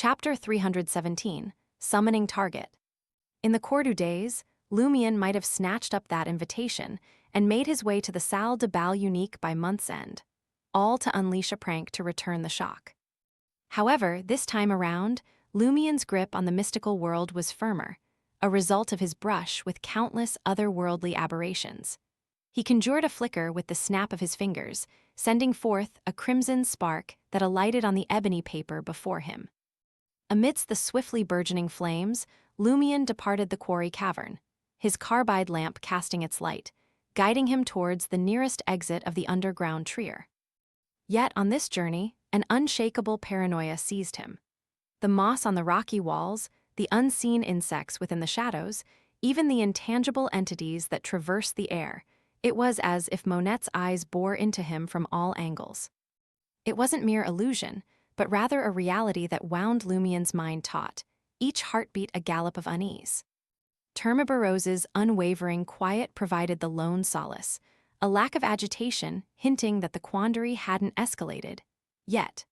Chapter 317, Summoning Target. In the Cordu days, Lumion might have snatched up that invitation and made his way to the Salle de Bal Unique by month's end, all to unleash a prank to return the shock. However, this time around, Lumion's grip on the mystical world was firmer, a result of his brush with countless otherworldly aberrations. He conjured a flicker with the snap of his fingers, sending forth a crimson spark that alighted on the ebony paper before him. Amidst the swiftly burgeoning flames, Lumion departed the quarry cavern, his carbide lamp casting its light, guiding him towards the nearest exit of the underground trier. Yet on this journey, an unshakable paranoia seized him. The moss on the rocky walls, the unseen insects within the shadows, even the intangible entities that traverse the air, it was as if Monette's eyes bore into him from all angles. It wasn't mere illusion, but rather a reality that wound Lumion's mind taut, each heartbeat a gallop of unease. Termiberose's unwavering quiet provided the lone solace, a lack of agitation hinting that the quandary hadn't escalated, yet.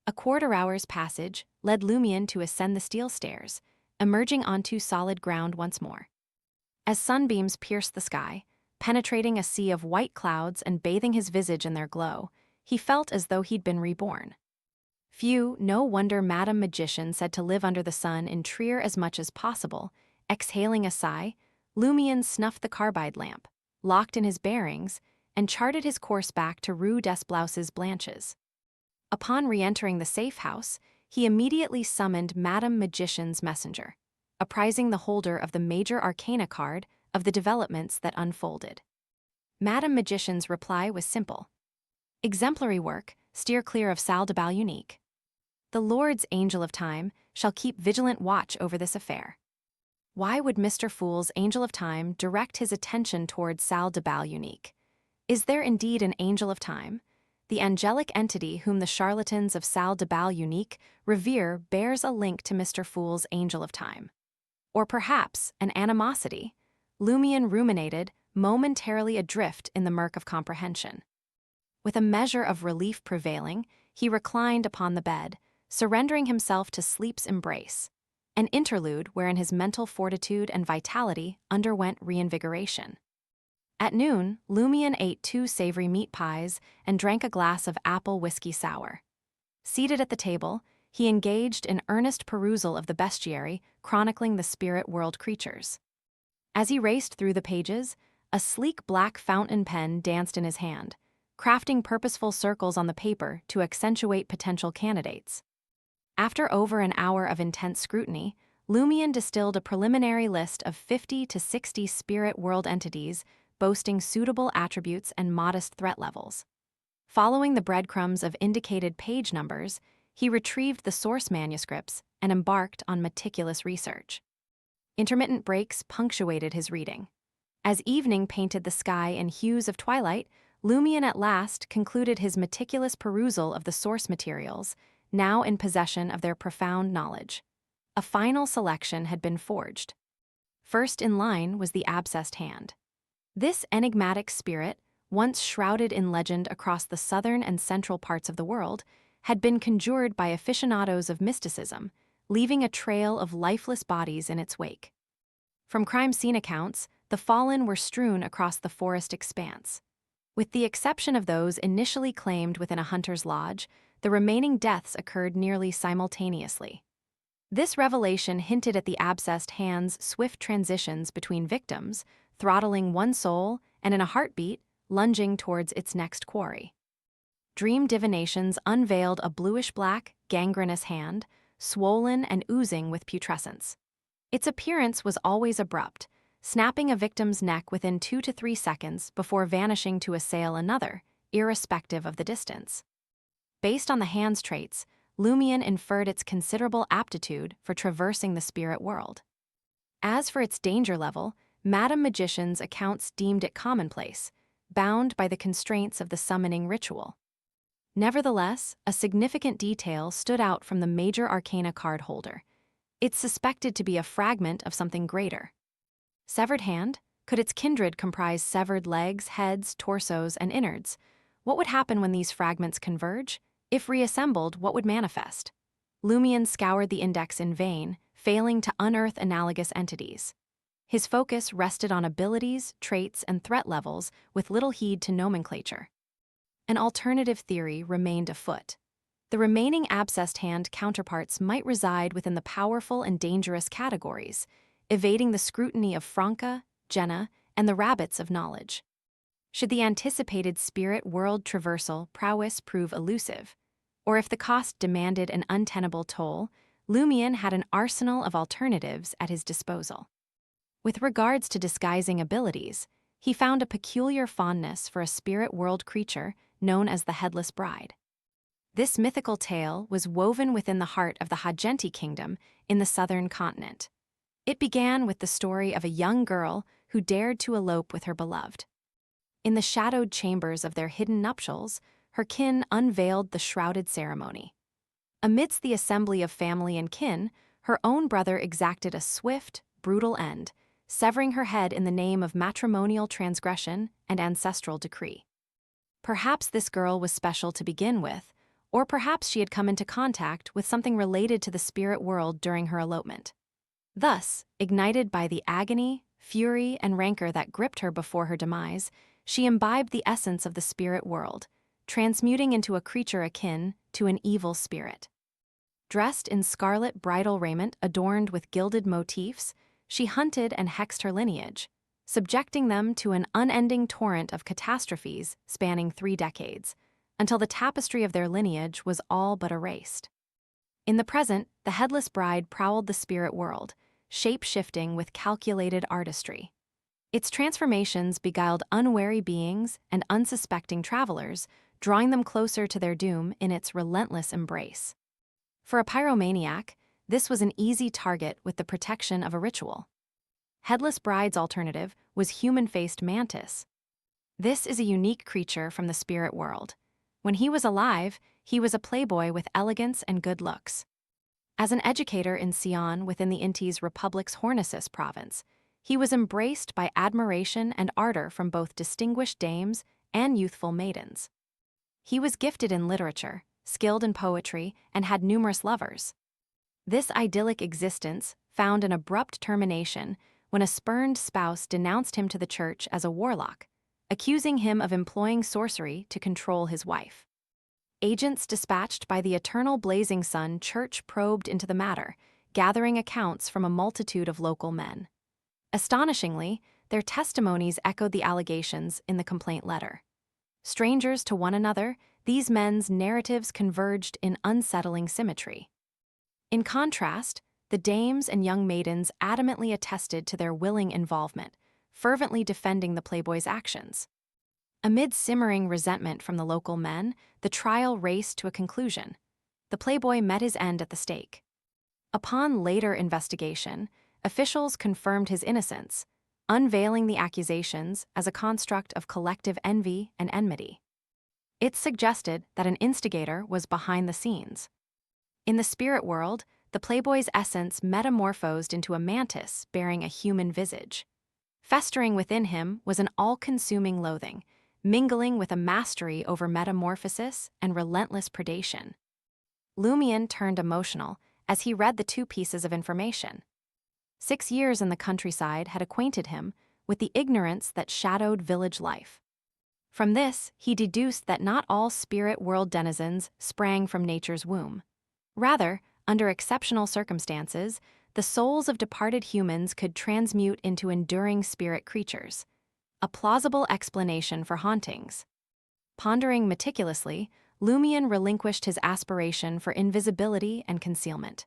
A quarter-hour's passage led Lumion to ascend the steel stairs, emerging onto solid ground once more. As sunbeams pierced the sky, penetrating a sea of white clouds and bathing his visage in their glow, he felt as though he'd been reborn. No wonder Madame Magician said to live under the sun in Trier as much as possible. Exhaling a sigh, Lumion snuffed the carbide lamp, locked in his bearings, and charted his course back to Rue des Blouses Blanches. Upon re-entering the safe house, he immediately summoned Madame Magician's messenger, apprising the holder of the Major Arcana card of the developments that unfolded. Madame Magician's reply was simple. Exemplary work, steer clear of Salle de Bal Unique. The Lord's Angel of Time shall keep vigilant watch over this affair. Why would Mr. Fool's Angel of Time direct his attention towards Salle de Bal Unique? Is there indeed an Angel of Time? The angelic entity whom the charlatans of Salle de Bal Unique revere bears a link to Mr. Fool's Angel of Time. Or perhaps an animosity? Lumion ruminated, momentarily adrift in the murk of comprehension. With a measure of relief prevailing, he reclined upon the bed, surrendering himself to sleep's embrace, an interlude wherein his mental fortitude and vitality underwent reinvigoration. At noon, Lumion ate 2 savory meat pies and drank a glass of apple whiskey sour. Seated at the table, he engaged in earnest perusal of the bestiary chronicling the spirit world creatures. As he raced through the pages, a sleek black fountain pen danced in his hand, crafting purposeful circles on the paper to accentuate potential candidates. After over an hour of intense scrutiny, Lumion distilled a preliminary list of 50 to 60 spirit world entities boasting suitable attributes and modest threat levels. Following the breadcrumbs of indicated page numbers, he retrieved the source manuscripts and embarked on meticulous research. Intermittent breaks punctuated his reading. As evening painted the sky in hues of twilight, Lumion at last concluded his meticulous perusal of the source materials, now in possession of their profound knowledge. A final selection had been forged. First in line was the abscessed hand. This enigmatic spirit, once shrouded in legend across the southern and central parts of the world, had been conjured by aficionados of mysticism, leaving a trail of lifeless bodies in its wake. From crime scene accounts, the fallen were strewn across the forest expanse. With the exception of those initially claimed within a hunter's lodge, the remaining deaths occurred nearly simultaneously. This revelation hinted at the abscessed hand's swift transitions between victims, throttling one soul and in a heartbeat, lunging towards its next quarry. Dream divinations unveiled a bluish-black, gangrenous hand, swollen and oozing with putrescence. Its appearance was always abrupt, snapping a victim's neck within 2 to 3 seconds before vanishing to assail another, irrespective of the distance. Based on the hand's traits, Lumion inferred its considerable aptitude for traversing the spirit world. As for its danger level, Madame Magician's accounts deemed it commonplace, bound by the constraints of the summoning ritual. Nevertheless, a significant detail stood out from the Major Arcana card holder. It's suspected to be a fragment of something greater. Severed hand? Could its kindred comprise severed legs, heads, torsos, and innards? What would happen when these fragments converge? If reassembled, what would manifest? Lumion scoured the index in vain, failing to unearth analogous entities. His focus rested on abilities, traits, and threat levels with little heed to nomenclature. An alternative theory remained afoot. The remaining abscessed hand counterparts might reside within the powerful and dangerous categories, evading the scrutiny of Franca, Jenna, and the rabbits of knowledge. Should the anticipated spirit world traversal prowess prove elusive, or if the cost demanded an untenable toll, Lumion had an arsenal of alternatives at his disposal. With regards to disguising abilities, he found a peculiar fondness for a spirit world creature known as the Headless Bride. This mythical tale was woven within the heart of the Hajenti kingdom in the southern continent. It began with the story of a young girl who dared to elope with her beloved. In the shadowed chambers of their hidden nuptials, her kin unveiled the shrouded ceremony. Amidst the assembly of family and kin, her own brother exacted a swift, brutal end, severing her head in the name of matrimonial transgression and ancestral decree. Perhaps this girl was special to begin with, or perhaps she had come into contact with something related to the spirit world during her elopement. Thus, ignited by the agony, fury, and rancor that gripped her before her demise, she imbibed the essence of the spirit world, transmuting into a creature akin to an evil spirit. Dressed in scarlet bridal raiment adorned with gilded motifs, she hunted and hexed her lineage, subjecting them to an unending torrent of catastrophes spanning 3 decades, until the tapestry of their lineage was all but erased. In the present, the Headless Bride prowled the spirit world, shape-shifting with calculated artistry. Its transformations beguiled unwary beings and unsuspecting travelers, drawing them closer to their doom in its relentless embrace. For a pyromaniac, this was an easy target with the protection of a ritual. Headless Bride's alternative was human-faced Mantis. This is a unique creature from the spirit world. When he was alive, he was a playboy with elegance and good looks. As an educator in Sion within the Inti's Republic's Hornisus province, he was embraced by admiration and ardor from both distinguished dames and youthful maidens. He was gifted in literature, skilled in poetry, and had numerous lovers. This idyllic existence found an abrupt termination when a spurned spouse denounced him to the church as a warlock, accusing him of employing sorcery to control his wife. Agents dispatched by the Eternal Blazing Sun Church probed into the matter, gathering accounts from a multitude of local men. Astonishingly, their testimonies echoed the allegations in the complaint letter. Strangers to one another, these men's narratives converged in unsettling symmetry. In contrast, the dames and young maidens adamantly attested to their willing involvement, fervently defending the playboy's actions. Amid simmering resentment from the local men, the trial raced to a conclusion. The playboy met his end at the stake. Upon later investigation, officials confirmed his innocence, unveiling the accusations as a construct of collective envy and enmity. It suggested that an instigator was behind the scenes. In the spirit world, the playboy's essence metamorphosed into a mantis bearing a human visage. Festering within him was an all-consuming loathing, mingling with a mastery over metamorphosis and relentless predation. Lumion turned emotional as he read the 2 pieces of information. 6 years in the countryside had acquainted him with the ignorance that shadowed village life. From this, he deduced that not all spirit world denizens sprang from nature's womb. Rather, under exceptional circumstances, the souls of departed humans could transmute into enduring spirit creatures. A plausible explanation for hauntings. Pondering meticulously, Lumion relinquished his aspiration for invisibility and concealment.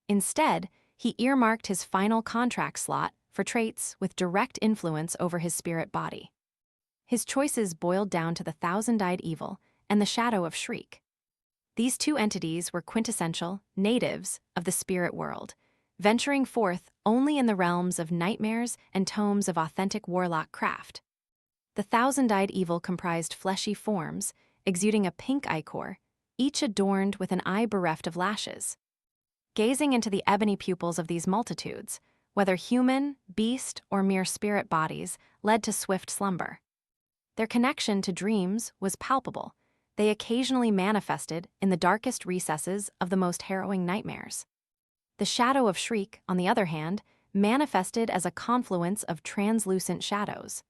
Instead, he earmarked his final contract slot for traits with direct influence over his spirit body. His choices boiled down to the Thousand-Eyed Evil and the Shadow of Shriek. These 2 entities were quintessential natives of the spirit world, venturing forth only in the realms of nightmares and tomes of authentic warlock craft. The Thousand-Eyed Evil comprised fleshy forms, exuding a pink ichor, each adorned with an eye bereft of lashes. Gazing into the ebony pupils of these multitudes, whether human, beast, or mere spirit bodies, led to swift slumber. Their connection to dreams was palpable, they occasionally manifested in the darkest recesses of the most harrowing nightmares. The shadow of Shriek, on the other hand, manifested as a confluence of translucent shadows.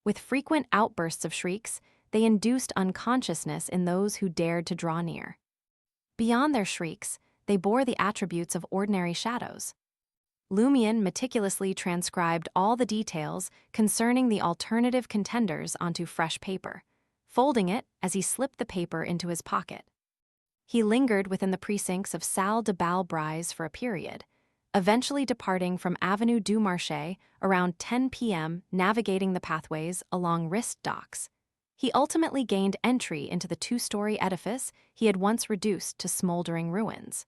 With frequent outbursts of shrieks, they induced unconsciousness in those who dared to draw near. Beyond their shrieks, they bore the attributes of ordinary shadows. Lumion meticulously transcribed all the details concerning the alternative contenders onto fresh paper, folding it as he slipped the paper into his pocket. He lingered within the precincts of Salle de Bal-Brise for a period, eventually departing from Avenue du Marché around 10 p.m., navigating the pathways along Rist docks. He ultimately gained entry into the two-story edifice he had once reduced to smoldering ruins.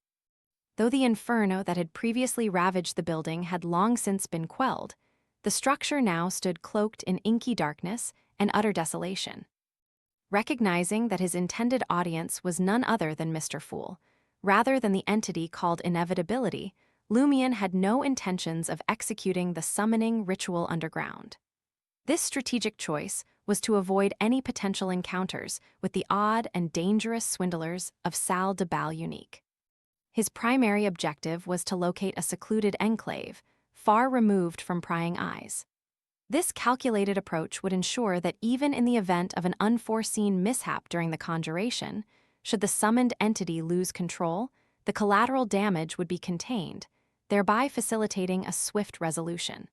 Though the inferno that had previously ravaged the building had long since been quelled, the structure now stood cloaked in inky darkness and utter desolation. Recognizing that his intended audience was none other than Mr. Fool, rather than the entity called Inevitability, Lumion had no intentions of executing the summoning ritual underground. This strategic choice was to avoid any potential encounters with the odd and dangerous swindlers of Salle de Bal Unique. His primary objective was to locate a secluded enclave, far removed from prying eyes. This calculated approach would ensure that even in the event of an unforeseen mishap during the conjuration, should the summoned entity lose control, the collateral damage would be contained, thereby facilitating a swift resolution.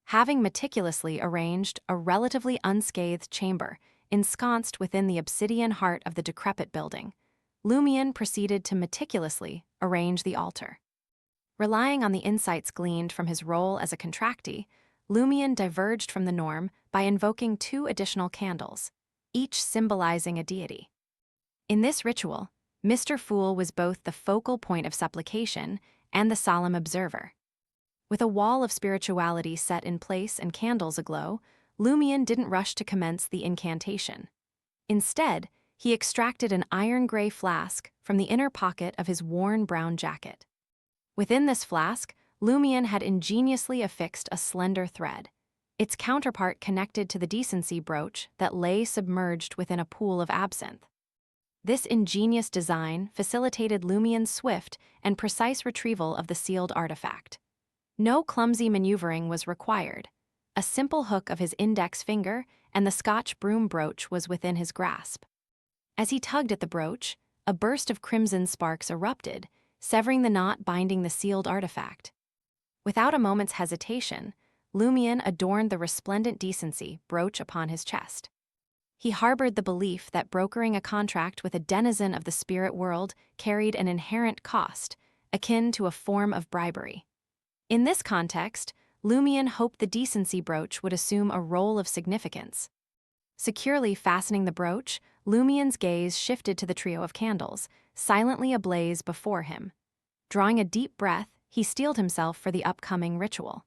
Having meticulously arranged a relatively unscathed chamber ensconced within the obsidian heart of the decrepit building, Lumion proceeded to meticulously arrange the altar. Relying on the insights gleaned from his role as a contractee, Lumion diverged from the norm by invoking 2 additional candles, each symbolizing a deity. In this ritual, Mr. Fool was both the focal point of supplication and the solemn observer. With a wall of spirituality set in place and candles aglow, Lumion didn't rush to commence the incantation. Instead, he extracted an iron-gray flask from the inner pocket of his worn brown jacket. Within this flask, Lumion had ingeniously affixed a slender thread, its counterpart connected to the decency brooch that lay submerged within a pool of absinthe. This ingenious design facilitated Lumion's swift and precise retrieval of the sealed artifact. No clumsy maneuvering was required. A simple hook of his index finger and the Scotch broom brooch was within his grasp. As he tugged at the brooch, a burst of crimson sparks erupted, severing the knot binding the sealed artifact. Without a moment's hesitation, Lumion adorned the resplendent decency brooch upon his chest. He harbored the belief that brokering a contract with a denizen of the spirit world carried an inherent cost, akin to a form of bribery. In this context, Lumion hoped the decency brooch would assume a role of significance. Securely fastening the brooch, Lumion's gaze shifted to the trio of candles, silently ablaze before him. Drawing a deep breath, he steeled himself for the upcoming ritual.